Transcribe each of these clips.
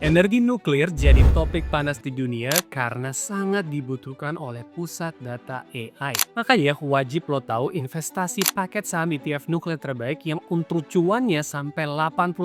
Energi nuklir jadi topik panas di dunia karena sangat dibutuhkan oleh pusat data AI. Makanya wajib lo tahu investasi paket saham ETF nuklir terbaik yang untuk cuannya sampai 88%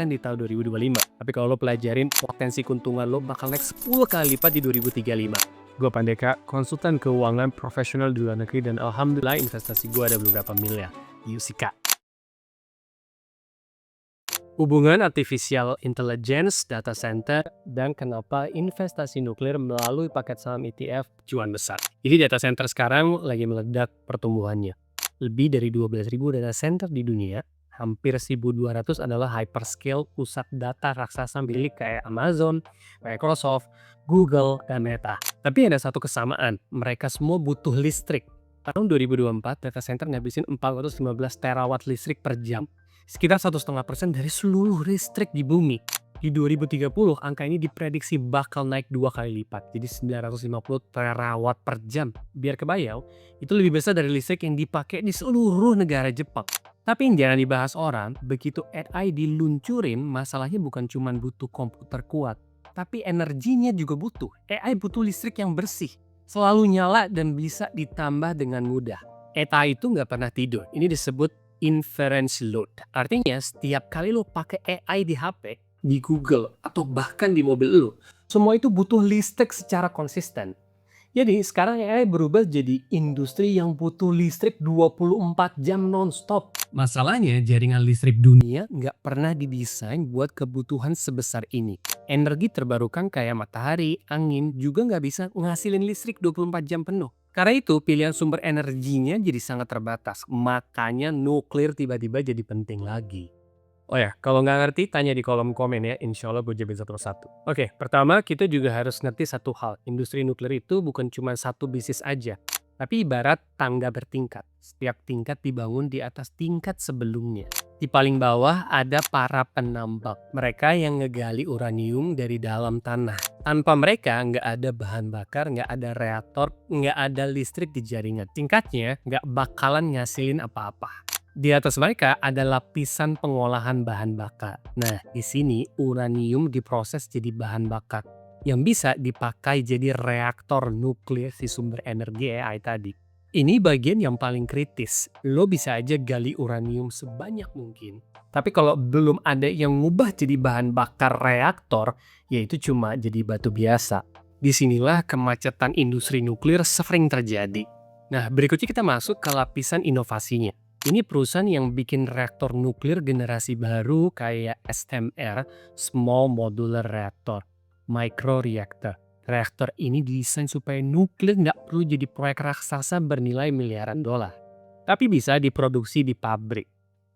di tahun 2025. Tapi kalau lo pelajarin, potensi keuntungan lo bakal naik 10 kali lipat di 2035. Gue Pandeka, konsultan keuangan profesional di luar negeri, dan alhamdulillah investasi gue ada beberapa miliar. Yuk sikat. Hubungan artificial intelligence, data center, dan kenapa investasi nuklir melalui paket saham ETF cuan besar. Jadi data center sekarang lagi meledak pertumbuhannya. Lebih dari 12.000 data center di dunia, hampir 1.200 adalah hyperscale pusat data raksasa milik kayak Amazon, Microsoft, Google, dan Meta. Tapi ada satu kesamaan, mereka semua butuh listrik. Tahun 2024, data center ngabisin 415 terawatt listrik per jam. Sekitar 1,5% dari seluruh listrik di bumi. Di 2030, angka ini diprediksi bakal naik 2 kali lipat, jadi 950 terawatt per jam. Biar kebayang, itu lebih besar dari listrik yang dipakai di seluruh negara Jepang. Tapi yang jarang dibahas orang, begitu AI diluncurin, masalahnya bukan cuma butuh komputer kuat, tapi energinya juga butuh. AI butuh listrik yang bersih, selalu nyala dan bisa ditambah dengan mudah. AI itu nggak pernah tidur, ini disebut inference load. Artinya setiap kali lo pakai AI di HP, di Google, atau bahkan di mobil lo, semua itu butuh listrik secara konsisten. Jadi sekarang AI berubah jadi industri yang butuh listrik 24 jam non-stop. Masalahnya jaringan listrik dunia nggak pernah didesain buat kebutuhan sebesar ini. Energi terbarukan kayak matahari, angin juga nggak bisa ngasilin listrik 24 jam penuh. Karena itu pilihan sumber energinya jadi sangat terbatas. Makanya nuklir tiba-tiba jadi penting lagi. Oh ya, kalau nggak ngerti tanya di kolom komen ya, insya Allah gue jawabin satu-satu. Oke, pertama kita juga harus ngerti satu hal. Industri nuklir itu bukan cuma satu bisnis aja, tapi ibarat tangga bertingkat. Setiap tingkat dibangun di atas tingkat sebelumnya. Di paling bawah ada para penambang. Mereka yang ngegali uranium dari dalam tanah. Tanpa mereka nggak ada bahan bakar, nggak ada reaktor, nggak ada listrik di jaringan. Singkatnya, nggak bakalan ngasilin apa-apa. Di atas mereka ada lapisan pengolahan bahan bakar. Nah, di sini uranium diproses jadi bahan bakar yang bisa dipakai jadi reaktor nuklir si sumber energi AI tadi. Ini bagian yang paling kritis. Lo bisa aja gali uranium sebanyak mungkin. Tapi kalau belum ada yang ngubah jadi bahan bakar reaktor, yaitu cuma jadi batu biasa. Disinilah kemacetan industri nuklir sering terjadi. Nah, berikutnya kita masuk ke lapisan inovasinya. Ini perusahaan yang bikin reaktor nuklir generasi baru kayak SMR, Small Modular Reactor, Microreactor. Reaktor ini didesain supaya nuklir nggak perlu jadi proyek raksasa bernilai miliaran dolar. Tapi bisa diproduksi di pabrik.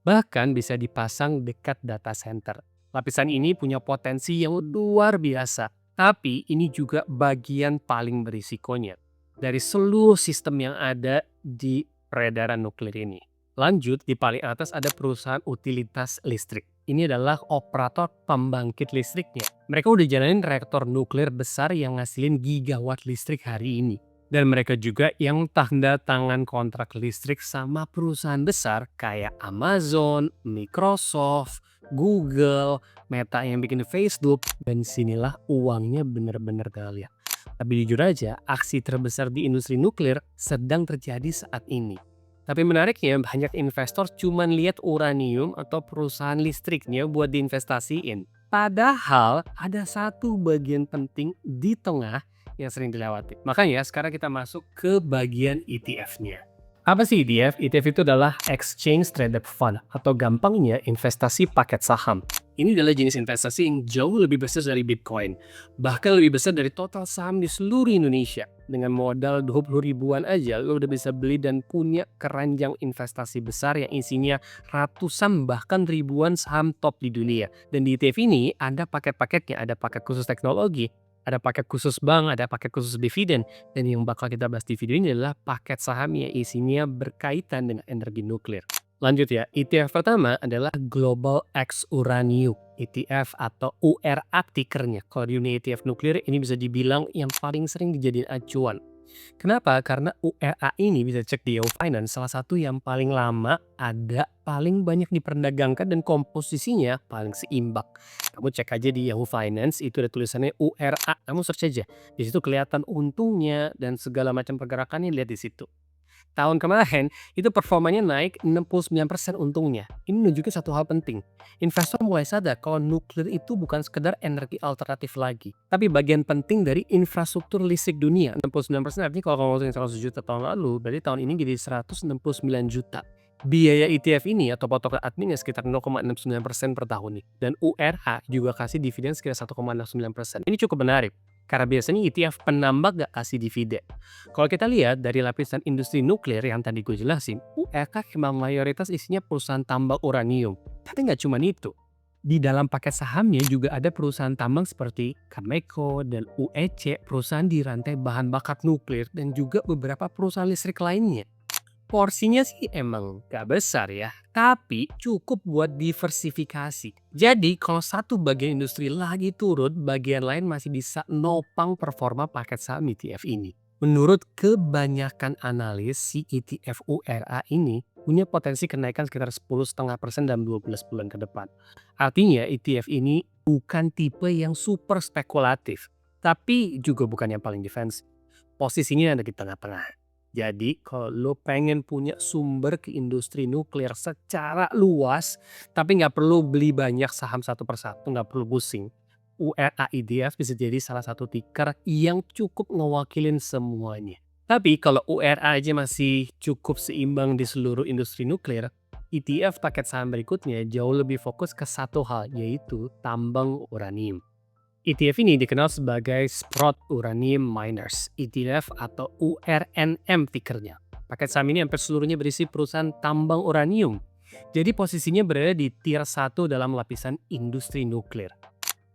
Bahkan bisa dipasang dekat data center. Lapisan ini punya potensi yang luar biasa. Tapi ini juga bagian paling berisikonya dari seluruh sistem yang ada di peredaran nuklir ini. Lanjut, di paling atas ada perusahaan utilitas listrik. Ini adalah operator pembangkit listriknya. Mereka udah jalanin reaktor nuklir besar yang ngasilin gigawatt listrik hari ini. Dan mereka juga yang tanda tangan kontrak listrik sama perusahaan besar kayak Amazon, Microsoft, Google, Meta yang bikin Facebook. Dan sinilah uangnya bener-bener ngalir. Tapi jujur aja, aksi terbesar di industri nuklir sedang terjadi saat ini. Tapi menariknya banyak investor cuma lihat uranium atau perusahaan listriknya buat diinvestasiin. Padahal ada satu bagian penting di tengah yang sering dilewati. Makanya sekarang kita masuk ke bagian ETF-nya. Apa sih ETF? ETF itu adalah Exchange Traded Fund atau gampangnya investasi paket saham. Ini adalah jenis investasi yang jauh lebih besar dari Bitcoin. Bahkan lebih besar dari total saham di seluruh Indonesia. Dengan modal 20 ribuan aja, lo udah bisa beli dan punya keranjang investasi besar yang isinya ratusan bahkan ribuan saham top di dunia. Dan di ETF ini ada paket-paketnya, ada paket khusus teknologi, ada paket khusus bank, ada paket khusus dividen. Dan yang bakal kita bahas di video ini adalah paket saham yang isinya berkaitan dengan energi nuklir. Lanjut ya, ETF pertama adalah Global X Uranium ETF atau URA tickernya. Kalau di dunia ETF nuklir ini bisa dibilang yang paling sering dijadiin acuan. Kenapa? Karena URA ini bisa cek di Yahoo Finance, salah satu yang paling lama, ada, paling banyak diperdagangkan dan komposisinya paling seimbang. Kamu cek aja di Yahoo Finance itu ada tulisannya URA, kamu search aja. Di situ kelihatan untungnya dan segala macam pergerakannya lihat di situ. Tahun kemarin, itu performanya naik 69% untungnya. Ini nunjukin satu hal penting. Investor mulai sadar kalau nuklir itu bukan sekedar energi alternatif lagi, tapi bagian penting dari infrastruktur listrik dunia. 69% artinya kalau kamu ngomongin 100 juta tahun lalu, berarti tahun ini jadi 169 juta. Biaya ETF ini atau potongan adminnya sekitar 0,69% per tahun nih. Dan URH juga kasih dividen sekitar 1,69%. Ini cukup menarik. Karena biasanya ETF penambah gak kasih dividen. Kalau kita lihat dari lapisan industri nuklir yang tadi gue jelasin, URK memang mayoritas isinya perusahaan tambang uranium. Tapi nggak cuma itu. Di dalam paket sahamnya juga ada perusahaan tambang seperti Cameco dan UEC, perusahaan di rantai bahan bakar nuklir, dan juga beberapa perusahaan listrik lainnya. Porsinya sih emang gak besar ya, tapi cukup buat diversifikasi. Jadi kalau satu bagian industri lagi turun, bagian lain masih bisa nopang performa paket saham ETF ini. Menurut kebanyakan analis, si ETF URA ini punya potensi kenaikan sekitar 10,5% dalam 12 bulan ke depan. Artinya ETF ini bukan tipe yang super spekulatif, tapi juga bukan yang paling defensif. Posisinya ada di tengah-tengah. Jadi kalau lo pengen punya sumber ke industri nuklir secara luas, tapi nggak perlu beli banyak saham satu persatu, nggak perlu pusing. URA IDF bisa jadi salah satu ticker yang cukup ngewakilin semuanya. Tapi kalau URA aja masih cukup seimbang di seluruh industri nuklir, ETF paket saham berikutnya jauh lebih fokus ke satu hal, yaitu tambang uranium. ETF ini dikenal sebagai Sprott Uranium Miners, ETF atau URNM tickernya. Paket saham ini hampir seluruhnya berisi perusahaan tambang uranium. Jadi posisinya berada di tier 1 dalam lapisan industri nuklir.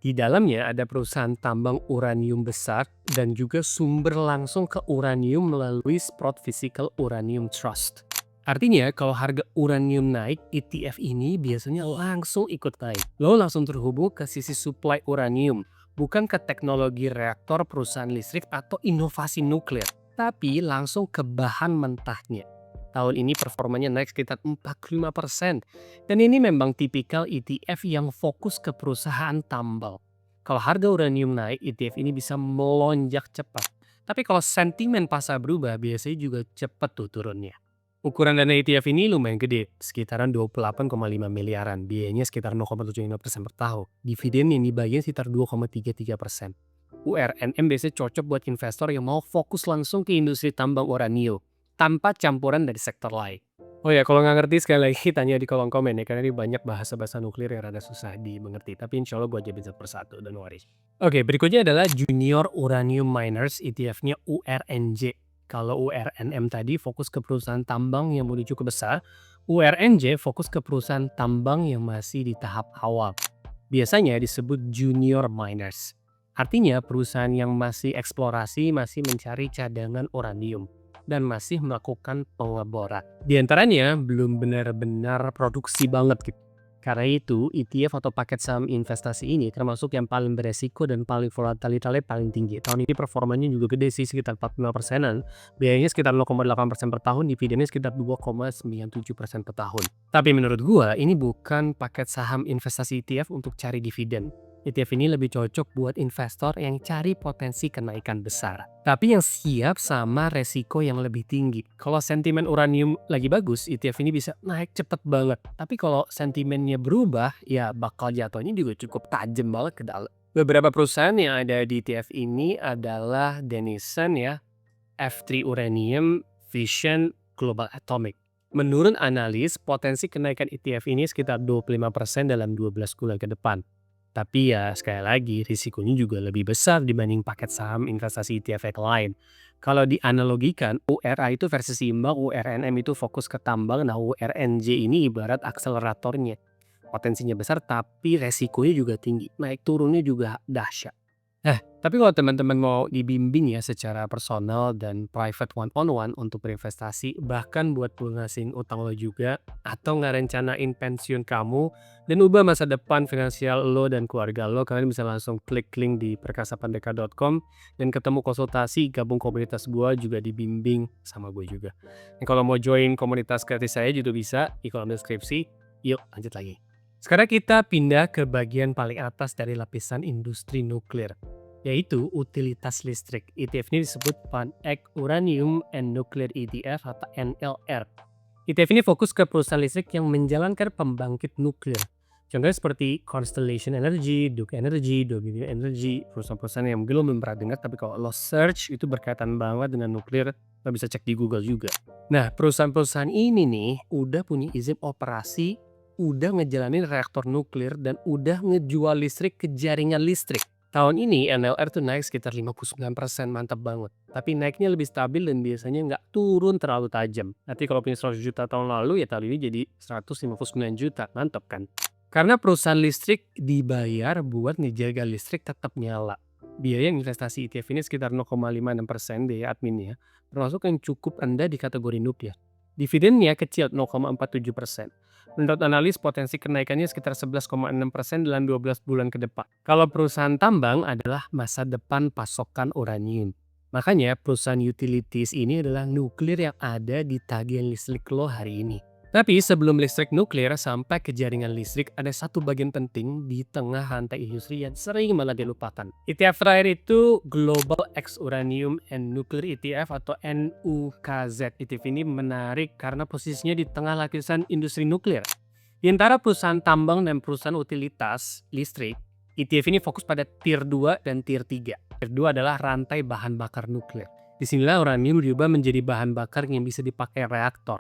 Di dalamnya ada perusahaan tambang uranium besar dan juga sumber langsung ke uranium melalui Sprott Physical Uranium Trust. Artinya kalau harga uranium naik, ETF ini biasanya langsung ikut naik. Lo langsung terhubung ke sisi supply uranium, bukan ke teknologi reaktor perusahaan listrik atau inovasi nuklir, tapi langsung ke bahan mentahnya. Tahun ini performanya naik sekitar 45%, dan ini memang tipikal ETF yang fokus ke perusahaan tambang. Kalau harga uranium naik, ETF ini bisa melonjak cepat. Tapi kalau sentimen pasar berubah, biasanya juga cepat tuh turunnya. Ukuran dana ETF ini lumayan gede, sekitaran 28,5 miliaran, biayanya sekitar 0,75% per tahun. Dividen yang dibagiin sekitar 2,33%. URNM biasanya cocok buat investor yang mau fokus langsung ke industri tambang uranium, tanpa campuran dari sektor lain. Oh ya, kalau nggak ngerti sekali lagi tanya di kolom komen ya, karena ini banyak bahasa-bahasa nuklir yang rada susah dimengerti. Tapi insya Allah gue jawabin satu persatu, don't worry. Oke, berikutnya adalah Junior Uranium Miners, ETF-nya URNJ. Kalau URNM tadi fokus ke perusahaan tambang yang mulai cukup besar, URNJ fokus ke perusahaan tambang yang masih di tahap awal. Biasanya disebut junior miners. Artinya perusahaan yang masih eksplorasi, masih mencari cadangan uranium, dan masih melakukan pengeboran. Di antaranya belum benar-benar produksi banget gitu. Karena itu, ETF atau paket saham investasi ini termasuk yang paling beresiko dan paling volatilitasnya paling tinggi. Tahun ini performanya juga gede sih, sekitar 45%-an. Biayanya sekitar 0,8% per tahun, dividennya sekitar 2,97% per tahun. Tapi menurut gua, ini bukan paket saham investasi ETF untuk cari dividen. ETF ini lebih cocok buat investor yang cari potensi kenaikan besar, tapi yang siap sama resiko yang lebih tinggi. Kalau sentimen uranium lagi bagus, ETF ini bisa naik cepet banget. Tapi kalau sentimennya berubah, ya bakal jatuhnya juga cukup tajam banget ke dalam. Beberapa perusahaan yang ada di ETF ini adalah Denison ya, F3 Uranium, Vision, Global Atomic. Menurut analis, potensi kenaikan ETF ini sekitar 25% dalam 12 bulan ke depan. Tapi ya sekali lagi risikonya juga lebih besar dibanding paket saham investasi ETF yang lain. Kalau dianalogikan, URA itu versi seimbang, URNM itu fokus ke tambang, nah URNJ ini ibarat akseleratornya. Potensinya besar tapi resikonya juga tinggi, naik turunnya juga dahsyat. Tapi kalau teman-teman mau dibimbing ya secara personal dan private one on one untuk berinvestasi, bahkan buat lunasin utang lo juga, atau ngerencanain pensiun kamu, dan ubah masa depan finansial lo dan keluarga lo, kalian bisa langsung klik link di perkasapandeka.com dan ketemu konsultasi, gabung komunitas gue juga dibimbing sama gue juga. Dan kalau mau join komunitas gratis saya juga bisa di kolom deskripsi. Yuk lanjut lagi. Sekarang kita pindah ke bagian paling atas dari lapisan industri nuklir, yaitu utilitas listrik. ETF ini disebut Fund Ag Uranium and Nuclear ETF atau NLR. ETF ini fokus ke perusahaan listrik yang menjalankan pembangkit nuklir. Contohnya seperti Constellation Energy, Duke Energy, Dominion Energy, perusahaan-perusahaan yang mungkin lo belum pernah dengar, tapi kalau lo search itu berkaitan banget dengan nuklir, lo bisa cek di Google juga. Nah, perusahaan-perusahaan ini nih udah punya izin operasi, udah ngejalanin reaktor nuklir, dan udah ngejual listrik ke jaringan listrik. Tahun ini NLR tuh naik sekitar 59%, mantap banget. Tapi naiknya lebih stabil dan biasanya nggak turun terlalu tajam. Nanti kalau punya 100 juta tahun lalu ya tahun ini jadi 159 juta, mantap kan? Karena perusahaan listrik dibayar buat ngejaga listrik tetap nyala. Biaya investasi ETF ini sekitar 0,56% biaya adminnya, termasuk yang cukup rendah di kategori nuklir. Dividennya kecil 0,47%. Menurut analis, potensi kenaikannya sekitar 11,6% dalam 12 bulan ke depan. Kalau perusahaan tambang adalah masa depan pasokan uranium. Makanya perusahaan utilities ini adalah nuklir yang ada di tagihan listrik lo hari ini. Tapi sebelum listrik nuklir sampai ke jaringan listrik, ada satu bagian penting di tengah rantai industri yang sering malah dilupakan. ETF terakhir itu Global X Uranium and Nuclear ETF atau NUKZ. ETF ini menarik karena posisinya di tengah lapisan industri nuklir. Di antara perusahaan tambang dan perusahaan utilitas listrik, ETF ini fokus pada Tier 2 dan Tier 3. Tier 2 adalah rantai bahan bakar nuklir. Disinilah uranium diubah menjadi bahan bakar yang bisa dipakai reaktor.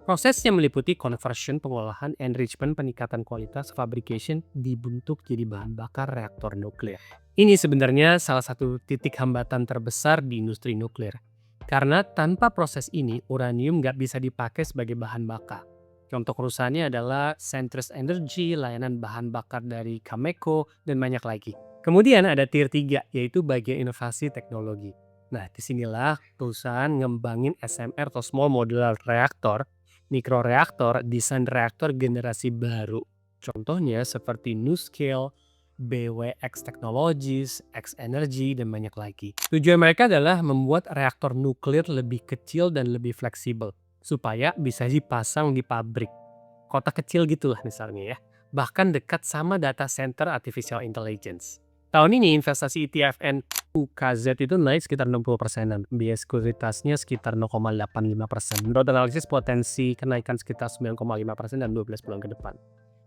Prosesnya meliputi conversion, pengolahan, enrichment, peningkatan kualitas, fabrication, dibentuk jadi bahan bakar reaktor nuklir. Ini sebenarnya salah satu titik hambatan terbesar di industri nuklir. Karena tanpa proses ini, uranium nggak bisa dipakai sebagai bahan bakar. Contoh perusahaannya adalah Centrus Energy, layanan bahan bakar dari Cameco, dan banyak lagi. Kemudian ada Tier 3, yaitu bagian inovasi teknologi. Nah, disinilah perusahaan ngembangin SMR atau Small Modular Reactor, mikroreaktor, desain reaktor generasi baru. Contohnya seperti NuScale, BWX Technologies, X Energy, dan banyak lagi. Tujuan mereka adalah membuat reaktor nuklir lebih kecil dan lebih fleksibel, supaya bisa dipasang di pabrik. Kota kecil gitulah misalnya ya. Bahkan dekat sama data center artificial intelligence. Tahun ini investasi ETF NUKZ itu naik sekitar 60%, biaya sekuritasnya sekitar 0,85%. Menurut analisis potensi kenaikan sekitar 9,5% dan 12 bulan ke depan.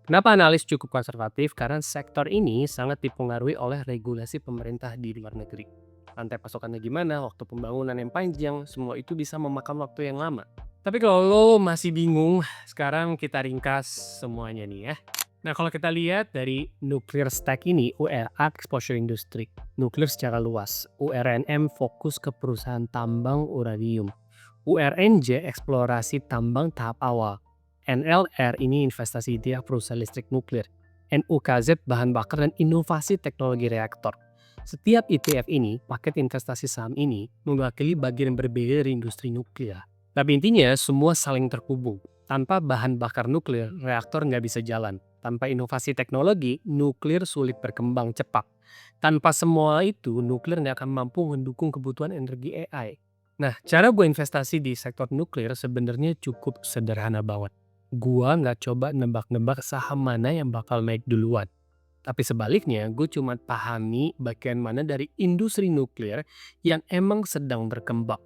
Kenapa analis cukup konservatif? Karena sektor ini sangat dipengaruhi oleh regulasi pemerintah di luar negeri. Rantai pasokannya gimana, waktu pembangunan yang panjang, semua itu bisa memakan waktu yang lama. Tapi kalau lo masih bingung, sekarang kita ringkas semuanya nih ya. Nah, kalau kita lihat dari nuclear stack ini, URA exposure industri, nuklir secara luas. URNM fokus ke perusahaan tambang uranium. URNJ eksplorasi tambang tahap awal. NLR ini investasi dia perusahaan listrik nuklir. NUKZ bahan bakar dan inovasi teknologi reaktor. Setiap ETF ini, paket investasi saham ini, mewakili bagian berbeda dari industri nuklir. Tapi intinya semua saling terhubung. Tanpa bahan bakar nuklir, reaktor nggak bisa jalan. Tanpa inovasi teknologi, nuklir sulit berkembang cepat. Tanpa semua itu, nuklir nggak akan mampu mendukung kebutuhan energi AI. Nah, cara gue investasi di sektor nuklir sebenarnya cukup sederhana banget. Gue nggak coba nebak-nebak saham mana yang bakal naik duluan. Tapi sebaliknya, gue cuma pahami bagian mana dari industri nuklir yang emang sedang berkembang.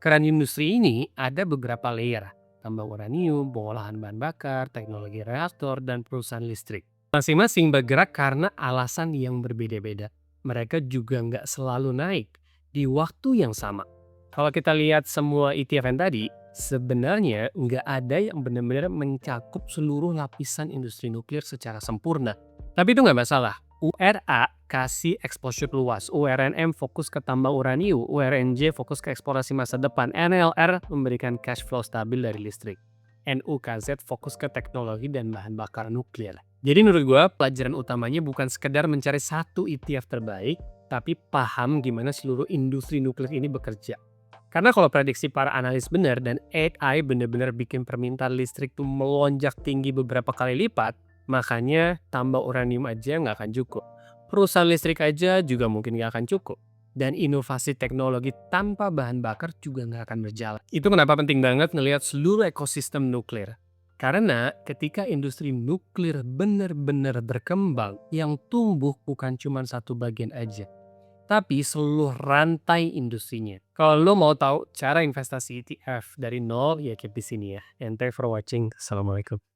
Karena industri ini ada beberapa layer. Tambang uranium, pengolahan bahan bakar, teknologi reaktor, dan perusahaan listrik. Masing-masing bergerak karena alasan yang berbeda-beda. Mereka juga nggak selalu naik di waktu yang sama. Kalau kita lihat semua ETF yang tadi, sebenarnya nggak ada yang benar-benar mencakup seluruh lapisan industri nuklir secara sempurna. Tapi itu nggak masalah. URA kasih exposure luas, URNM fokus ke tambang uranium, URNJ fokus ke eksplorasi masa depan, NLR memberikan cash flow stabil dari listrik, NUKZ fokus ke teknologi dan bahan bakar nuklir. Jadi menurut gue pelajaran utamanya bukan sekedar mencari satu ETF terbaik, tapi paham gimana seluruh industri nuklir ini bekerja. Karena kalau prediksi para analis benar dan AI benar-benar bikin permintaan listrik tuh melonjak tinggi beberapa kali lipat, makanya tambah uranium aja nggak akan cukup. Perusahaan listrik aja juga mungkin nggak akan cukup. Dan inovasi teknologi tanpa bahan bakar juga nggak akan berjalan. Itu kenapa penting banget ngelihat seluruh ekosistem nuklir. Karena ketika industri nuklir benar-benar berkembang, yang tumbuh bukan cuma satu bagian aja, tapi seluruh rantai industrinya. Kalau lo mau tahu cara investasi ETF dari nol, ya keep di sini ya. And thanks for watching. Assalamualaikum.